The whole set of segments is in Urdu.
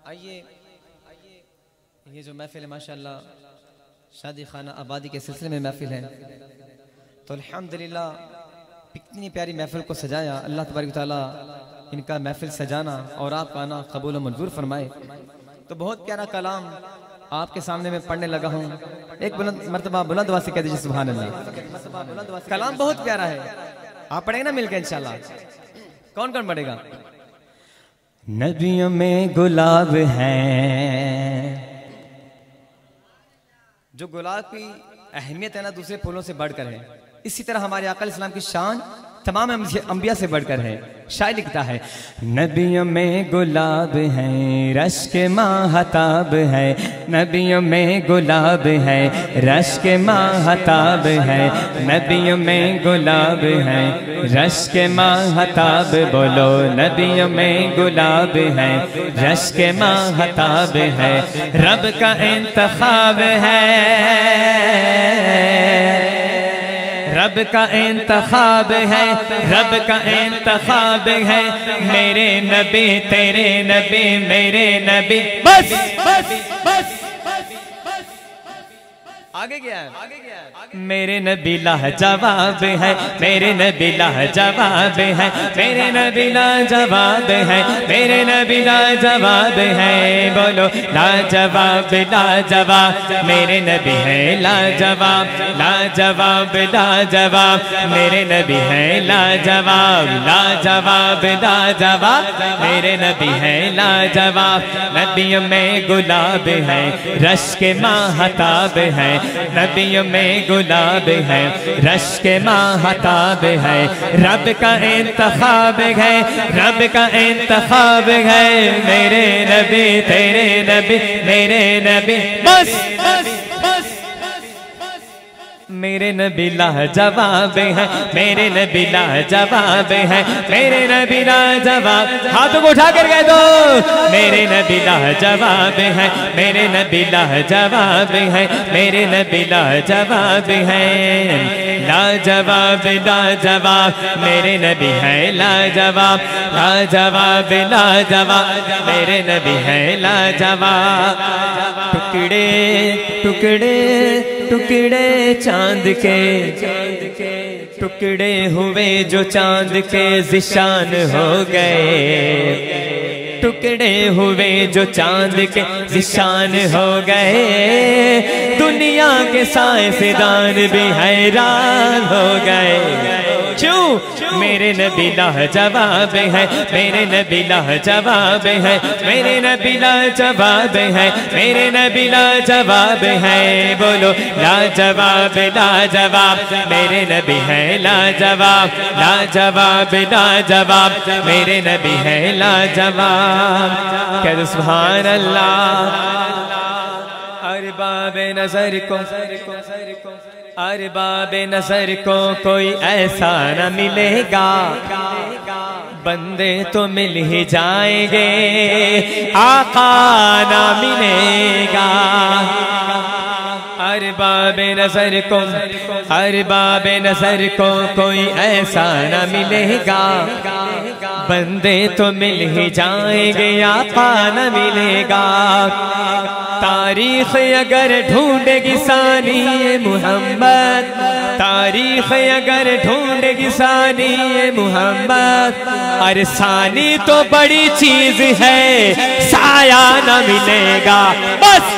آئیے یہ جو محفل ہے ماشاءاللہ شادی خانہ آبادی کے سلسلے میں محفل ہے، تو الحمدللہ اتنی پیاری محفل کو سجایا، اللہ تبارک و تعالیٰ ان کا محفل سجانا اور آپ کا آنا قبول و منظور فرمائے۔ تو بہت پیارا کلام آپ کے سامنے میں پڑھنے لگا ہوں، ایک مرتبہ بلند آواز سے کہہ دیجیے سبحان اللہ۔ کلام بہت پیارا ہے، آپ پڑھیں گے نا مل کے انشاءاللہ؟ کون کون پڑھے گا؟ نبیوں میں گلاب ہے، جو گلاب کی اہمیت ہے نا دوسرے پھولوں سے بڑھ کر ہے، اسی طرح ہمارے آقا علیہ السلام کی شان تمام انبیاء سے بڑھ کر ہے۔ شاعر لکھتا ہے نبیوں میں گلاب ہے، رشک ماہتاب ہے، نبیوں میں گلاب ہے، رشک ماہتاب ہے، نبیوں میں گلاب ہے، رشک ماہتاب، بولو نبیوں میں گلاب ہے، رشک ماہتاب ہے، رب کا انتخاب ہے، رب کا انتخاب ہے، رب کا انتخاب ہے، میرے نبی تیرے نبی میرے نبی، بس بس بس آگے کیا ہے؟ میرے نبی لاجواب ہے، میرے نبی لاجواب ہے، میرے نبی لاجواب ہے، میرے نبی لاجواب ہے، بولو لاجواب لاجواب، میرے نبی ہے لاجواب لاجواب لاجواب، میرے نبی ہے لاجواب لاجواب لاجواب، میرے نبی ہے لاجواب، نبیوں میں گلاب ہے، رشک ماہتاب ہے، نبیوں میں گلاب ہے، رشک ماہتاب ہے، رب کا انتخاب ہے، رب کا انتخاب ہے، میرے نبی تیرے نبی میرے نبی، بس بس بس میرے نبی لاجواب ہے، میرے نبی لاجواب ہے، میرے نبی لاجواب، ہاتھوں کو اٹھا کر کہہ دو میرے نبی لاجواب ہے، میرے نبی لاجواب ہے، میرے نبی لاجواب ہے، لاجواب لاجواب، میرے نبی ہے لاجواب لاجواب لاجواب، میرے نبی ہے لاجواب، ٹکڑے ٹکڑے ٹکڑے چاند کے، ٹکڑے ہوئے جو چاند کے ذیشان ہو گئے، ٹکڑے ہوئے جو چاند کے ذیشان ہو گئے، دنیا کے سائنسدان بھی حیران ہو گئے، کیوں؟ میرے نبی لاجواب ہے، میرے نبی لاجواب ہے، میرے نبی لاجواب ہے، میرے نبی لاجواب ہے، بولو لاجواب لاجواب، میرے نبی ہے لاجواب لاجواب لاجواب، میرے نبی ہے لاجواب، کہہ دو سبحان اللہ۔ ارباب نظر کو، ارباب نظر کو کوئی ایسا نہ ملے گا، بندے تو مل ہی جائیں گے، آقا نہ ملے گا، ارباب نظر کو، ارباب نظر کو کوئی ایسا نہ ملے گا، بندے تو مل ہی جائیں گے، آقا نہ ملے گا، تاریخ اگر ڈھونڈے گی ثانی محمد، تاریخ اگر ڈھونڈے گی ثانی محمد، اور ثانی تو بڑی چیز ہے، سایہ نہ ملے گا، بس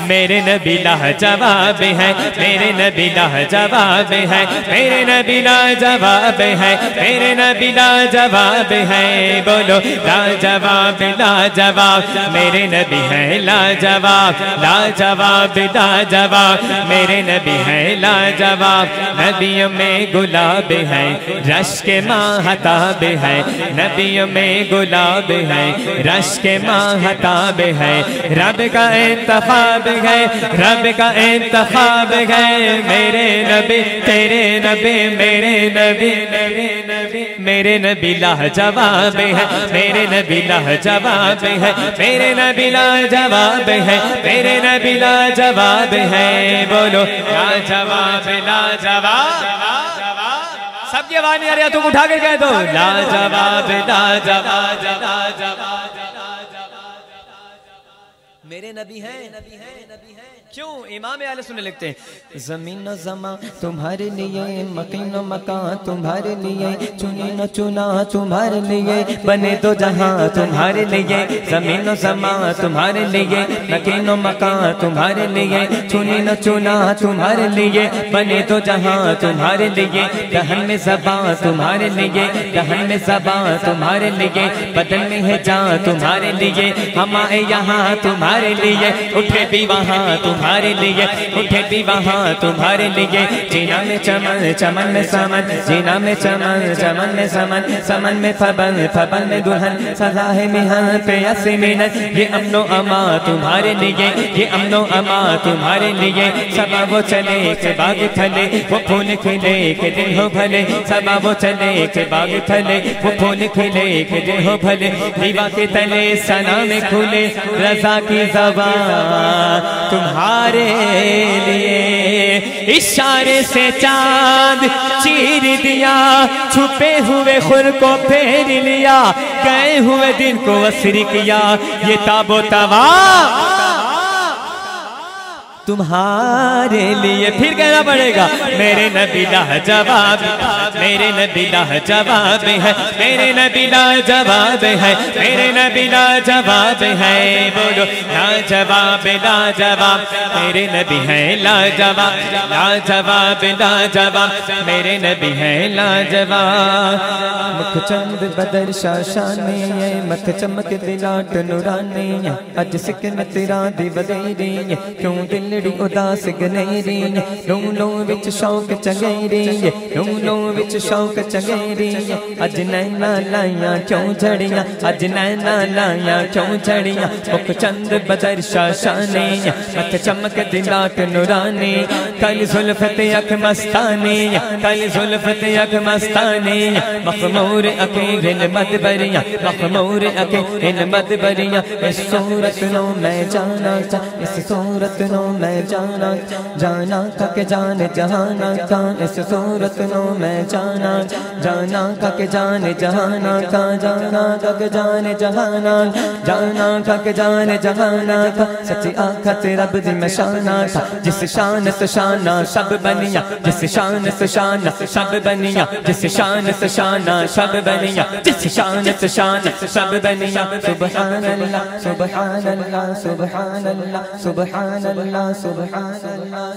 میرے نبی لاجواب ہے، میرے نبی لاجواب ہے، میرے نبی لاجواب ہے، میرے نبی لاجواب ہے، بولو لاجواب لاجواب، میرے نبی ہے لاجواب لاجواب لاجواب، میرے نبی ہے لاجواب، نبیوں میں گلاب ہے، رشک ماہتاب ہے، نبیوں میں گلاب ہے، رشک ماہتاب ہے، رب کا انتخاب ہے، رب کا انتخاب ہے، میرے نبی تیرے نبی میرے نبی میرے نبی، میرے نبی لاجواب ہے، میرے نبی لاجواب ہے، میرے نبی لاجواب ہے، میرے نبی لاجواب ہے، بولو لاجواب لاجواب، سب کی آواز نہیں آ رہی ہے، تم اٹھا کے کہہ دو لاجواب لاجواب لاجواب، میرے نبی ہیں کیوں؟ امام اہل سنت لکھتے ہیں زمین و زمان تمہارے لیے، مکین و مکان تمہارے لیے، چنی نہ چنا تمہارے لیے، بنے دو جہاں تمہارے لیے، زمین و زمان تمہارے لیے، مکین و مکان تمہارے لیے، چنی نہ چنا تمہارے لیے، بنے دو جہاں تمہارے لیے، دہن میں زبان تمہارے لیے، دہن میں زبان تمہارے لیے، بدن میں ہے جان تمہارے لیے، ہمارے یہاں تمہارے لیے، اٹھے بھی وہاں تمہارے لیے، اٹھے بھی وہاں تمہارے لیے، جینا میں چمن چمن میں سمن، جینا میں چمن چمن میں سمن، سمن میں فبن فبن میں دلہن، سزا ہے مہن پہ اسی منت، یہ امن و امان تمہارے لیے، یہ امن و امان تمہارے لیے، سبا وہ چلے کہ باغ پھلے، وہ پھول کھلے کہ دل ہو بھلے، سبا وہ چلے کہ باغ پھلے، وہ پھول کھلے کہ دل ہو بھلے، دیوا کے تلے ثنا میں کھلے، رضا کی زبان تمہارے لیے، اشارے سے چاند چیر دیا، چھپے ہوئے خور کو پھیر لیا، گئے ہوئے دن کو اسر کیا، یہ تاب و توا تمہارے لیے۔ پھر کہنا پڑے گا میرے نبی لاجواب، میرے نبی لاجواب ہے، میرے نبی لاجواب ہے، میرے نبی لاجواب ہے، بولو لاجواب لاجواب، میرے نبی ہے لاجواب، لاجواب لاجواب، میرے نبی ہے لاجواب۔ مکھ چند بدر شاشانی ہے، مکھ چمک دلاٹ نورانی ہے، اج سکن تیرا دی بدیری ہے، کیوں دل اداس گنیری، لوں لوں وچ شوق چگیری، لوں لوں وچ شوق چگیری، اج نینا لائیاں کیوں جھڑیاں، اج نینا لائیاں کیوں جھڑیاں، مکھ چند بدر شاشانی، متھ چمک دلاٹ نورانی، کل زلفت یک مستانی، کل زلفت یک مستانی، مخمور اکیل مدبریاں، مخمور اکیل مدبریاں، اس صورت نو میں جانا چاہ، اس صورت نو میں جانا جانا تھا کہ جان جہانا کا، اس صورت نو میں جانا جانا تھا کہ جان جہانا کا، جانا تھا کہ جان جہانا، جانا تھا کہ جان جہانا کا، سچی آنکھت رب دی میں شانا تھا، جس شان سے شانہ سب بنیا، جس شان سے شانہ سب بنیا، جس شان سے شانہ سب بنیا، جس شان سے شانہ سب بنیا، سبحان اللہ سبحان اللہ سبحان اللہ سبحان اللہ سبحان اللہ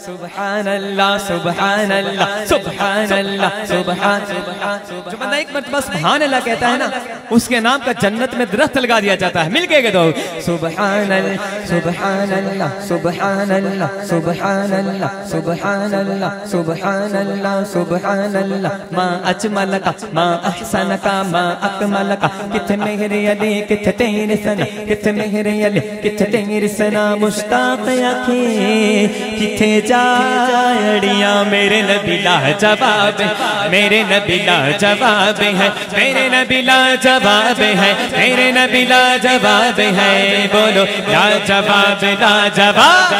سبحان اللہ سبحان اللہ سبحان اللہ سبحان اللہ۔ جو بندہ ایک مرتبہ سبحان اللہ کہتا ہے نا، اس کے نام کا جنت میں درخت لگا دیا جاتا ہے، مل کے گئے دو سبحان اللہ سبحان اللہ سبحان اللہ سبحان اللہ سبحان اللہ سبحان اللہ سبحان اللہ، ما اجملک ما احسنک ما اکملک، کتھ میرے علی کتھ تیرے ثنا، کتھ میرے علی کتھ تیرے ثنا، مشتاق اکھیں کتھے جاڑیاں، میرے نبی لاجواب ہے، میرے نبی لاجواب ہے، میرے نبی لاجواب ہے، میرے نبی لاجواب ہے، بولو لاجواب لاجواب،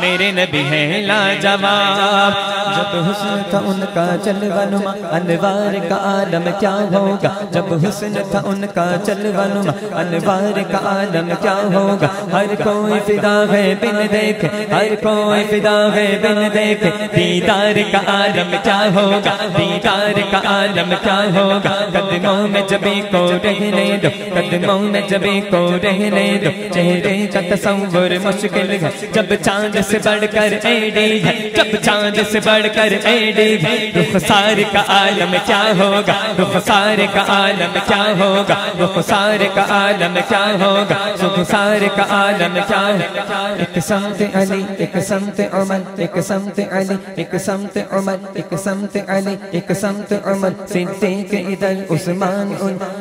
میرے نبی ہے لاجواب۔ جب حسن تھا ان کا جلوہ نما، انوار کا عالم کیا ہوگا، جب حسن تھا ان کا جلوہ نما، انوار کا عالم کیا ہوگا، ہر کوئی فدا ہے بن دیکھے، ہر کوئی فدا ہے بن دیکھے، دیدار کا عالم کیا ہوگا، دیدار کا عالم کیا ہوگا، قدموں میں جبھی کو رہنے دو، قدموں میں جبھی کو رہنے دو، چہرے کا تصور مشکل ہے، جب چاند سے بڑھ کر ایڈی ہے، جب چاند سے بڑھ کر ایڈی ہے، رخسار کا عالم کیا ہوگا، رخسار کا عالم کیا ہوگا، رخسار کا عالم کیا ہوگا، رخسار کا عالم کیا ہوگا۔ ایک سمت علی ایک سمت عمر، ایک سمت علی ایک سمت عمر، ایک سمت علی ایک سمت عمر، صدیق ادھر عثمان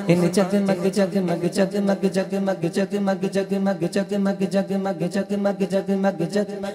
ان جگمگ جگمگ جگمگ جگمگ جگمگ جگمگ جگمگ جگمگ جگمگ جگمگ جگمگ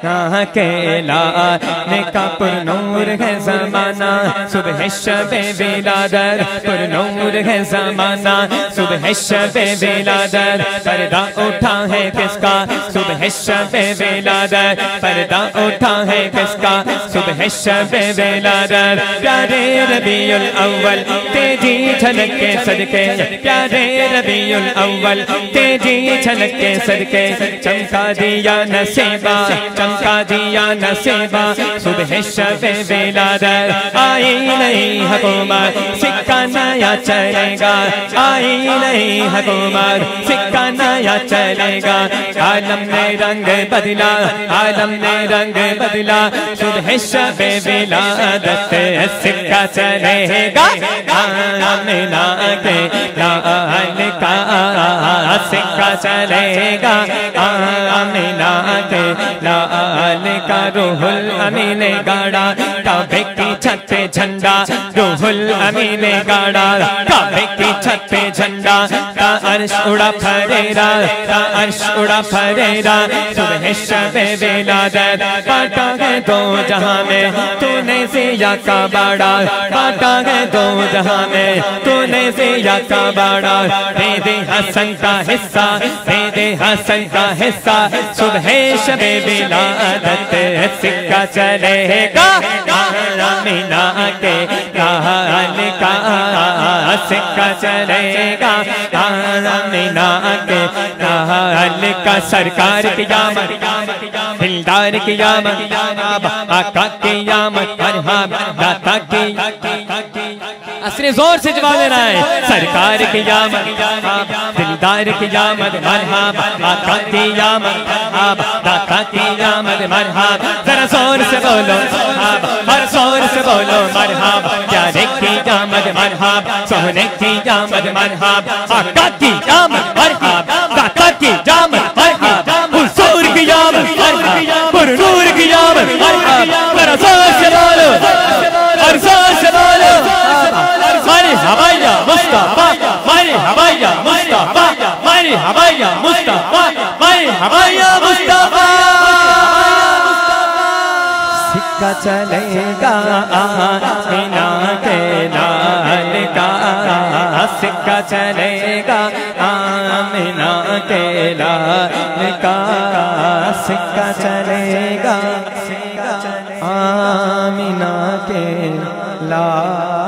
کے لانے کا پر نور ہے زمانہ صبح شب ولادت پر نور ہے زمانہ صبح شب ولادت پردہ اٹھا ہے کس کا صبح شب ولادت پردہ اٹھا ہے کس کا صبح شب ولادت پیارے ربیع الاول تیجی جھلک کے صدقے پیارے ربیع الاول تیجی جھلک کے صدقے چمکا دیا نصیبہ چمکا دیا نصیبہ صبح شب ولادت آئی نہیں حکومت سکہ نیا چلے گا آئی نہیں حکومت سکہ نیا چلے گا عالم نے رنگ بدلا عالم نے رنگ بدلا صبح شب ولادت سکہ چلے گا آمنہ کے لال کا سکہ چلے گا آمنہ کے لال کا روح الامین گاڑا کعبے کی چھت پہ جھنڈا روح الامین گاڑا کعبے کی چھت پہ جھنڈا تا عرش اڑا پھریرا تا عرش اڑا پھریرا صبح شب ولادت کاٹا ہے دو جہاں میں تو نے ضیا کا باڑا کاٹا ہے دو جہاں میں تو نے ضیا کا باڑا دے دے حسن کا حصہ دے دے حسن کا حصہ صبح شب ولادت سکہ چلے گا آمنہ کے لال کا سکہ چلے گا آمنہ کے لال کا سرکار کی آمد دلدار کی آمد آقا کی آمد مرحبا داتا کی اصلی زور سے جواب دینا ہے سرکار کی آمد دلدار کی آمد مرحبا آقا کی آمد داتا کی آمد مرحبا ذرا زور سے بولو ہر زور سے بولو مرحبا پیارے کی آمد مرحبا سونے کی آمد مرحبا آقا کی آمد مرحبا داتا کی آمد مرحبا حضور کی آمد مرحبا پر نور کی آمد مرحبا ذرا زور سے بولو ہر زور سے بولو مرحبا یا مصطفیٰ مرحبا یا مصطفیٰ مرحبا یا مصطفیٰ مرحبا یا مصطفیٰ سکہ چلے گا آمنہ کے لال کا سکہ چلے گا آمنہ کے لال کا سکہ چلے گا آمنہ کے لال